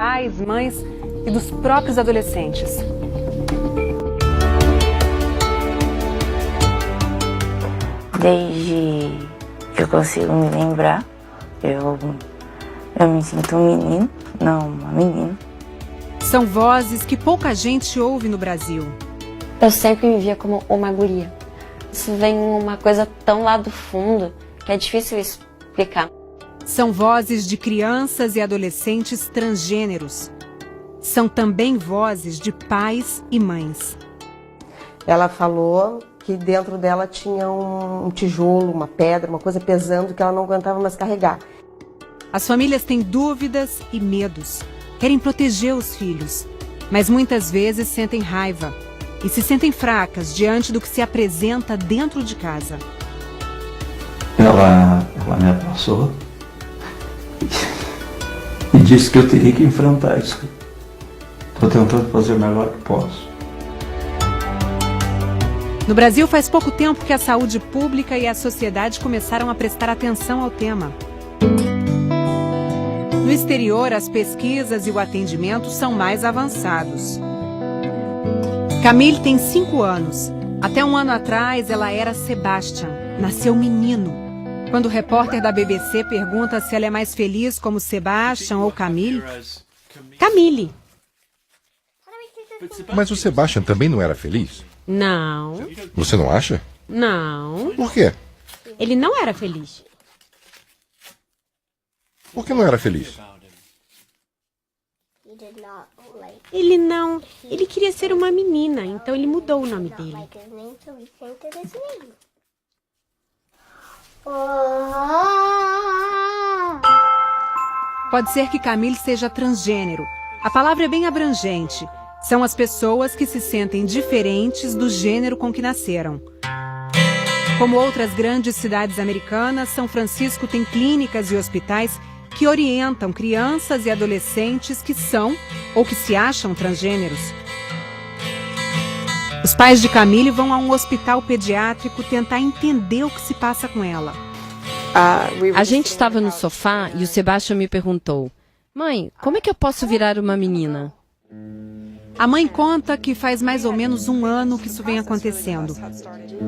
pais, mães e dos próprios adolescentes. Desde que eu consigo me lembrar, eu me sinto um menino, não uma menina. São vozes que pouca gente ouve no Brasil. Eu sempre me via como uma guria. Isso vem uma coisa tão lá do fundo que é difícil explicar. São vozes de crianças e adolescentes transgêneros. São também vozes de pais e mães. Ela falou que dentro dela tinha um tijolo, uma pedra, uma coisa pesando que ela não aguentava mais carregar. As famílias têm dúvidas e medos. Querem proteger os filhos, mas muitas vezes sentem raiva e se sentem fracas diante do que se apresenta dentro de casa. Ela me abraçou e disse que eu teria que enfrentar isso. Estou tentando fazer o melhor que posso. No Brasil, faz pouco tempo que a saúde pública e a sociedade começaram a prestar atenção ao tema. No exterior, as pesquisas e o atendimento são mais avançados. Camille tem 5 anos. Até um ano atrás, ela era Sebastian, nasceu menino. Quando o repórter da BBC pergunta se ela é mais feliz como Sebastian ou Camille, Camille. Mas o Sebastian também não era feliz? Não, Você não acha? não. Por quê? Ele não era feliz. Por que não era feliz? Ele queria ser uma menina, então ele mudou o nome dele. Pode ser que Camille seja transgênero. A palavra é bem abrangente. São as pessoas que se sentem diferentes do gênero com que nasceram. Como outras grandes cidades americanas, São Francisco tem clínicas e hospitais que orientam crianças e adolescentes que são ou que se acham transgêneros. Os pais de Camille vão a um hospital pediátrico tentar entender o que se passa com ela. A gente estava no sofá e o Sebastião me perguntou: mãe, como é que eu posso virar uma menina? A mãe conta que faz mais ou menos um ano que isso vem acontecendo.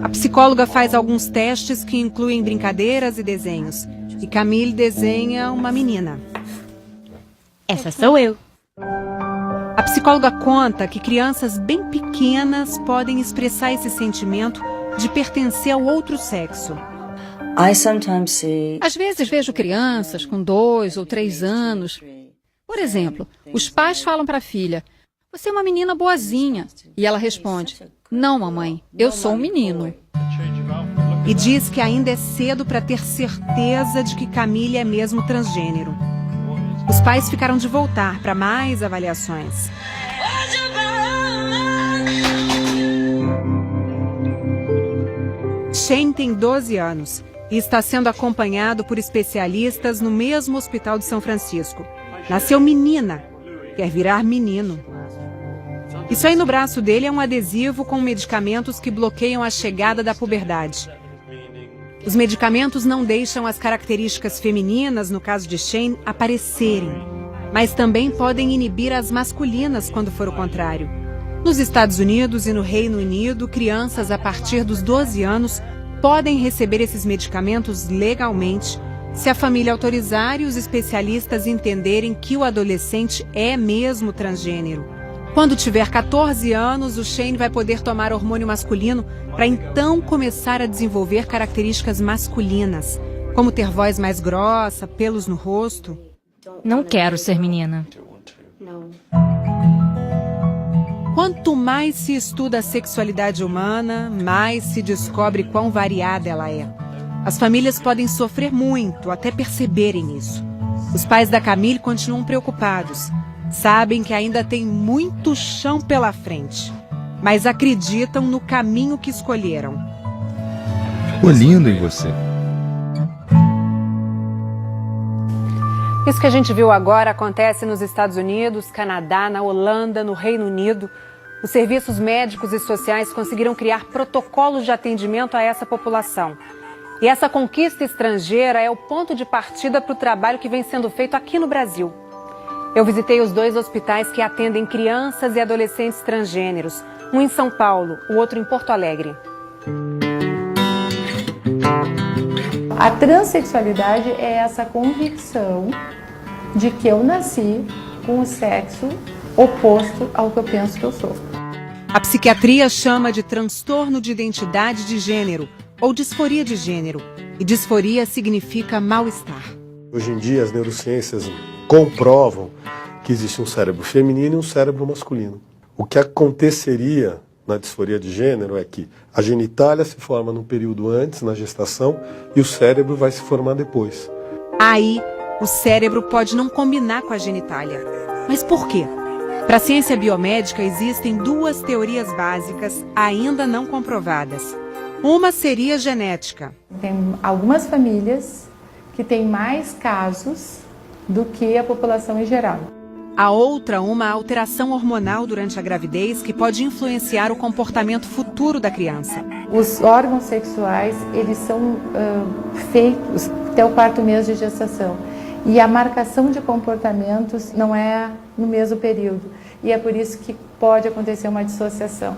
A psicóloga faz alguns testes que incluem brincadeiras e desenhos. E Camille desenha uma menina. Essa sou eu. A psicóloga conta que crianças bem pequenas podem expressar esse sentimento de pertencer ao outro sexo. Às vezes vejo crianças com 2 ou 3 anos. Por exemplo, os pais falam para a filha: você é uma menina boazinha. E ela responde: não, mamãe, eu sou um menino. E diz que ainda é cedo para ter certeza de que Camille é mesmo transgênero. Os pais ficaram de voltar para mais avaliações. Shane tem 12 anos e está sendo acompanhado por especialistas no mesmo hospital de São Francisco. Nasceu menina, quer virar menino. Isso aí no braço dele é um adesivo com medicamentos que bloqueiam a chegada da puberdade. Os medicamentos não deixam as características femininas, no caso de Shane, aparecerem, mas também podem inibir as masculinas quando for o contrário. Nos Estados Unidos e no Reino Unido, crianças a partir dos 12 anos podem receber esses medicamentos legalmente, se a família autorizar e os especialistas entenderem que o adolescente é mesmo transgênero. Quando tiver 14 anos, o Shane vai poder tomar hormônio masculino para então começar a desenvolver características masculinas, como ter voz mais grossa, pelos no rosto. Não quero ser menina. Quanto mais se estuda a sexualidade humana, mais se descobre quão variada ela é. As famílias podem sofrer muito até perceberem isso. Os pais da Camille continuam preocupados. Sabem que ainda tem muito chão pela frente, mas acreditam no caminho que escolheram. Ficou lindo em você. Isso que a gente viu agora acontece nos Estados Unidos, Canadá, na Holanda, no Reino Unido. Os serviços médicos e sociais conseguiram criar protocolos de atendimento a essa população. E essa conquista estrangeira é o ponto de partida para o trabalho que vem sendo feito aqui no Brasil. Eu visitei os 2 hospitais que atendem crianças e adolescentes transgêneros, um em São Paulo, o outro em Porto Alegre. A transexualidade é essa convicção de que eu nasci com o sexo oposto ao que eu penso que eu sou. A psiquiatria chama de transtorno de identidade de gênero ou disforia de gênero, e disforia significa mal-estar. Hoje em dia as neurociências comprovam que existe um cérebro feminino e um cérebro masculino. O que aconteceria na disforia de gênero é que a genitália se forma num período antes, na gestação, e o cérebro vai se formar depois. Aí, o cérebro pode não combinar com a genitália. Mas por quê? Para a ciência biomédica existem 2 teorias básicas ainda não comprovadas. Uma seria genética. Tem algumas famílias que têm mais casos do que a população em geral. A outra, uma alteração hormonal durante a gravidez que pode influenciar o comportamento futuro da criança. Os órgãos sexuais, eles são feitos até o 4º mês de gestação. E a marcação de comportamentos não é no mesmo período. E é por isso que pode acontecer uma dissociação.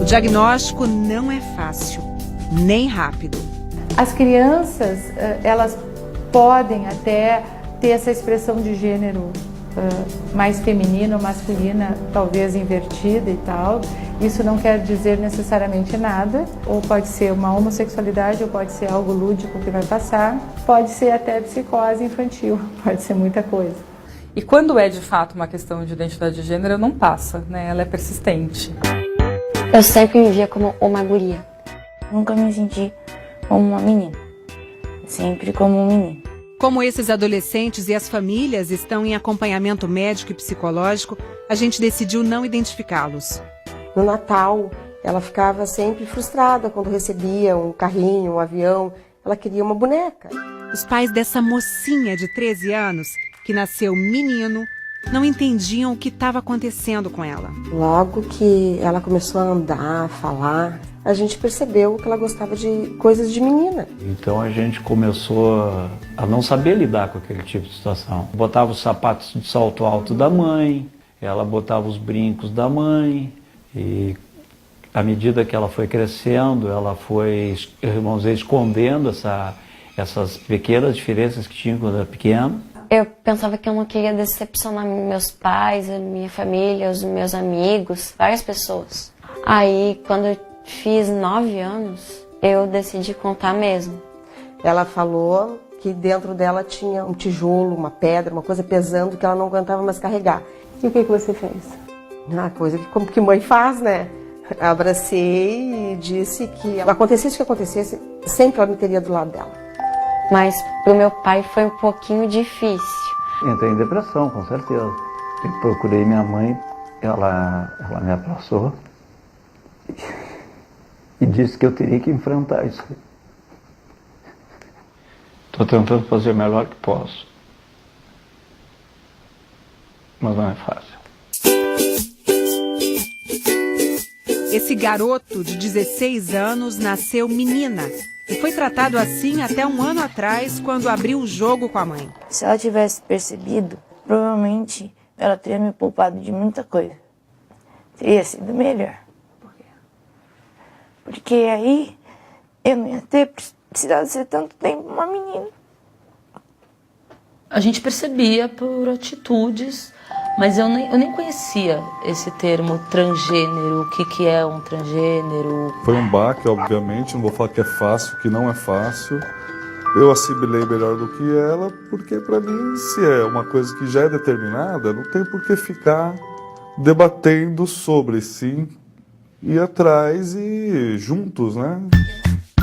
O diagnóstico não é fácil, nem rápido. As crianças, elas podem até ter essa expressão de gênero mais feminina ou masculina, talvez invertida e tal. Isso não quer dizer necessariamente nada, ou pode ser uma homossexualidade, ou pode ser algo lúdico que vai passar, pode ser até psicose infantil, pode ser muita coisa. E quando é de fato uma questão de identidade de gênero, não passa, né? Ela é persistente. Eu sempre me via como uma guria. Nunca me senti como uma menina, sempre como um menino. Como esses adolescentes e as famílias estão em acompanhamento médico e psicológico, a gente decidiu não identificá-los. No Natal, ela ficava sempre frustrada quando recebia um carrinho, um avião. Ela queria uma boneca. Os pais dessa mocinha de 13 anos, que nasceu menino, não entendiam o que estava acontecendo com ela. Logo que ela começou a andar, a falar, a gente percebeu que ela gostava de coisas de menina. Então a gente começou a não saber lidar com aquele tipo de situação. Botava os sapatos de salto alto da mãe, ela botava os brincos da mãe, e à medida que ela foi crescendo, ela foi, vamos dizer, escondendo essas pequenas diferenças que tinha quando era pequena. Eu pensava que eu não queria decepcionar meus pais, a minha família, os meus amigos, várias pessoas. Aí, quando eu fiz 9 anos, eu decidi contar mesmo. Ela falou que dentro dela tinha um tijolo, uma pedra, uma coisa pesando que ela não aguentava mais carregar. E o que você fez? Ah, coisa que como que mãe faz, né? Abracei e disse que acontecesse o que acontecesse, sempre ela me teria do lado dela. Mas pro meu pai foi um pouquinho difícil. Entrei em depressão, com certeza. Eu procurei minha mãe, ela me abraçou e disse que eu teria que enfrentar isso. Estou tentando fazer o melhor que posso, mas não é fácil. Esse garoto de 16 anos nasceu menina e foi tratado assim até 1 ano atrás, quando abriu o jogo com a mãe. Se ela tivesse percebido, provavelmente ela teria me poupado de muita coisa. Teria sido melhor. Por quê? Porque aí eu não ia ter precisado ser tanto tempo uma menina. A gente percebia por atitudes, mas eu nem conhecia esse termo transgênero, o que é um transgênero. Foi um baque, obviamente, não vou falar que é fácil, que não é fácil. Eu assimilei melhor do que ela, porque para mim, se é uma coisa que já é determinada, não tem por que ficar debatendo sobre, sim, ir atrás e juntos, né?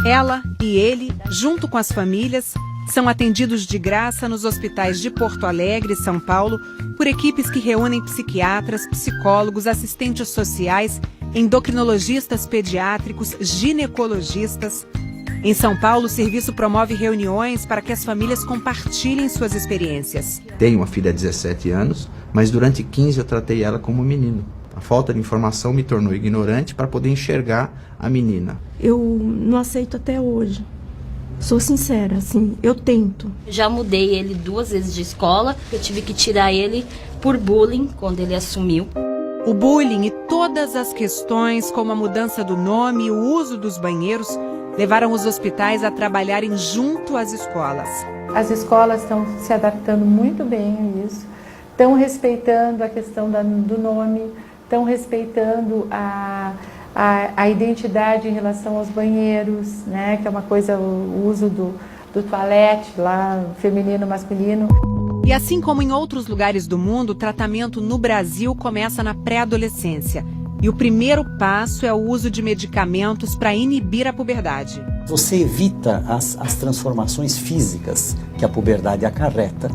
Ela e ele, junto com as famílias, são atendidos de graça nos hospitais de Porto Alegre e São Paulo por equipes que reúnem psiquiatras, psicólogos, assistentes sociais, endocrinologistas pediátricos, ginecologistas. Em São Paulo, o serviço promove reuniões para que as famílias compartilhem suas experiências. Tenho uma filha de 17 anos, mas durante 15 eu tratei ela como menino. A falta de informação me tornou ignorante para poder enxergar a menina. Eu não aceito até hoje Sou sincera, assim, eu tento. Já mudei ele 2 vezes de escola, eu tive que tirar ele por bullying quando ele assumiu. O bullying e todas as questões, como a mudança do nome e o uso dos banheiros, levaram os hospitais a trabalharem junto às escolas. As escolas estão se adaptando muito bem a isso, estão respeitando a questão do nome, estão respeitando a identidade em relação aos banheiros, né, que é uma coisa, o uso do toalete lá, feminino, masculino. E assim como em outros lugares do mundo, o tratamento no Brasil começa na pré-adolescência. E o primeiro passo é o uso de medicamentos para inibir a puberdade. Você evita as transformações físicas que a puberdade acarreta.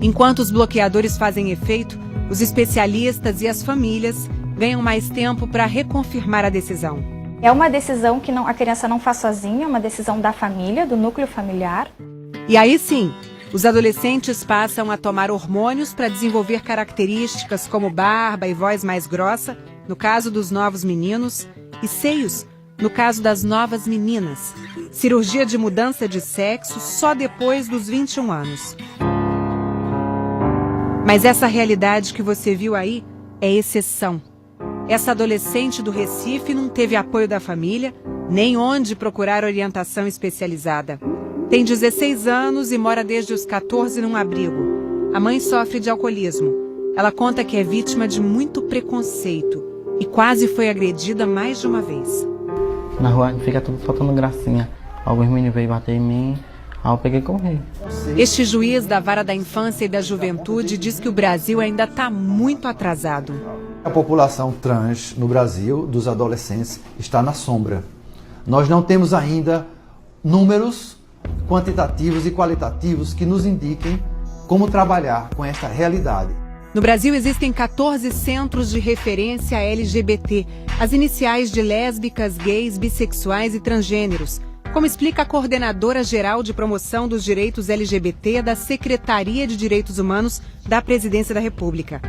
Enquanto os bloqueadores fazem efeito, os especialistas e as famílias ganham mais tempo para reconfirmar a decisão. É uma decisão que a criança não faz sozinha, é uma decisão da família, do núcleo familiar. E aí sim, os adolescentes passam a tomar hormônios para desenvolver características como barba e voz mais grossa, no caso dos novos meninos, e seios, no caso das novas meninas. Cirurgia de mudança de sexo só depois dos 21 anos. Mas essa realidade que você viu aí é exceção. Essa adolescente do Recife não teve apoio da família, nem onde procurar orientação especializada. Tem 16 anos e mora desde os 14 num abrigo. A mãe sofre de alcoolismo. Ela conta que é vítima de muito preconceito e quase foi agredida mais de uma vez. Na rua fica tudo faltando gracinha. Alguns meninos veio bater em mim, aí eu peguei e corri. Este juiz da Vara da Infância e da Juventude diz que o Brasil ainda está muito atrasado. A população trans no Brasil, dos adolescentes, está na sombra. Nós não temos ainda números quantitativos e qualitativos que nos indiquem como trabalhar com esta realidade. No Brasil existem 14 centros de referência LGBT, as iniciais de lésbicas, gays, bissexuais e transgêneros, como explica a coordenadora geral de promoção dos direitos LGBT da Secretaria de Direitos Humanos da Presidência da República.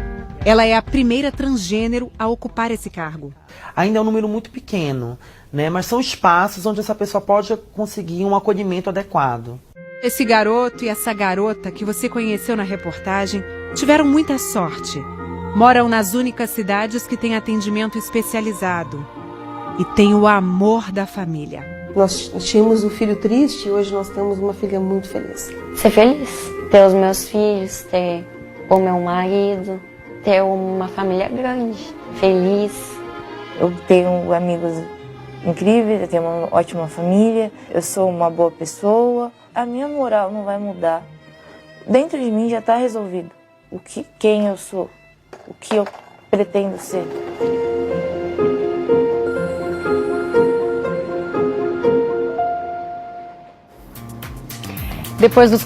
Ela é a primeira transgênero a ocupar esse cargo. Ainda é um número muito pequeno, né? Mas são espaços onde essa pessoa pode conseguir um acolhimento adequado. Esse garoto e essa garota que você conheceu na reportagem tiveram muita sorte. Moram nas únicas cidades que têm atendimento especializado. E têm o amor da família. Nós tínhamos um filho triste e hoje nós temos uma filha muito feliz. Ser feliz, ter os meus filhos, ter o meu marido, ter uma família grande, feliz. Eu tenho amigos incríveis, eu tenho uma ótima família, eu sou uma boa pessoa. A minha moral não vai mudar. Dentro de mim já está resolvido quem eu sou, o que eu pretendo ser. Depois dos